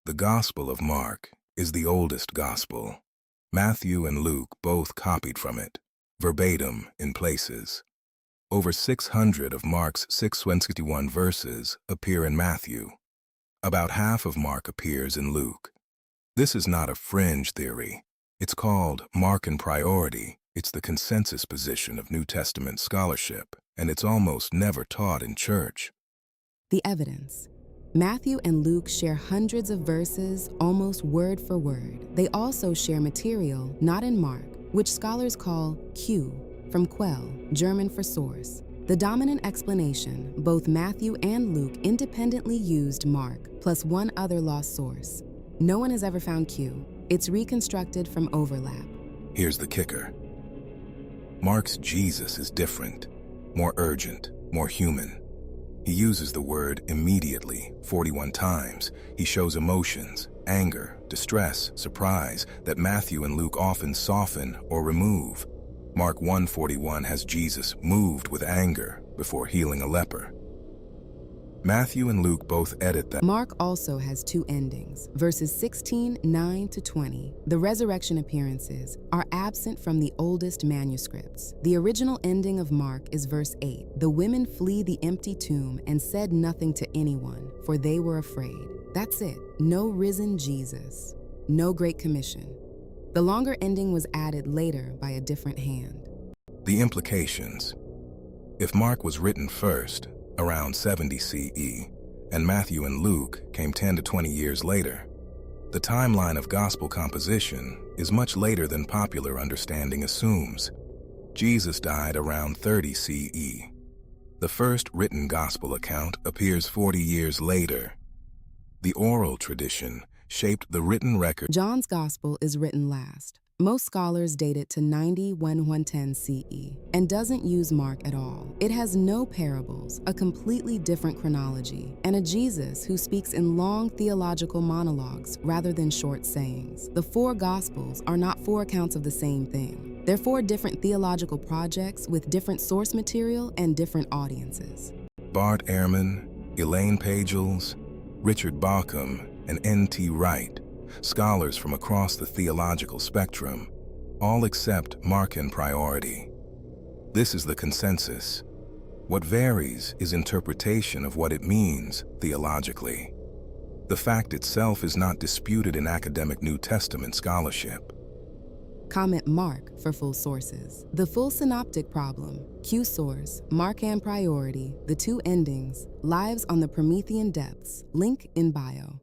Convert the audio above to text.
The Gospel of Mark is the oldest gospel. Matthew and Luke both copied from it, verbatim in places. Over 600 of Mark's 621 verses appear in Matthew. About half of Mark appears in Luke. This is not a fringe theory. It's called Markan priority. It's the consensus position of New Testament scholarship, and it's almost never taught in church. The evidence. Matthew and Luke share hundreds of verses, almost word for word. They also share material not in Mark, which scholars call Q, from Quell, German for source. The dominant explanation, both Matthew and Luke independently used Mark, plus one other lost source. No one has ever found Q. It's reconstructed from overlap. Here's the kicker. Mark's Jesus is different, more urgent, more human. He uses the word immediately 41 times. He shows emotions, anger, distress, surprise that Matthew and Luke often soften or remove. Mark 1:41 has Jesus moved with anger before healing a leper. Matthew and Luke both edit that. Mark also has two endings, verses 16:9 to 20. The resurrection appearances are absent from the oldest manuscripts. The original ending of Mark is verse 8. The women flee the empty tomb and said nothing to anyone, for they were afraid. That's it. No risen Jesus. No Great Commission. The longer ending was added later by a different hand. The implications. If Mark was written first, around 70 CE, and Matthew and Luke came 10 to 20 years later, the timeline of gospel composition is much later than popular understanding assumes. Jesus died around 30 CE. The first written gospel account appears 40 years later. The oral tradition shaped the written record. John's gospel is written last. Most scholars date it to 90-110 CE and doesn't use Mark at all. It has no parables, a completely different chronology, and a Jesus who speaks in long theological monologues rather than short sayings. The four Gospels are not four accounts of the same thing. They're four different theological projects with different source material and different audiences. Ehrman, Elaine Pagels, Richard Bauckham, and N.T. Wright, scholars from across the theological spectrum, all accept Markan priority. This is the consensus. What varies is interpretation of what it means theologically. The fact itself is not disputed in academic New Testament scholarship. Comment Mark for full sources. The full synoptic problem, Q source, Markan priority, the two endings, Lives on the Promethean Depths, link in bio.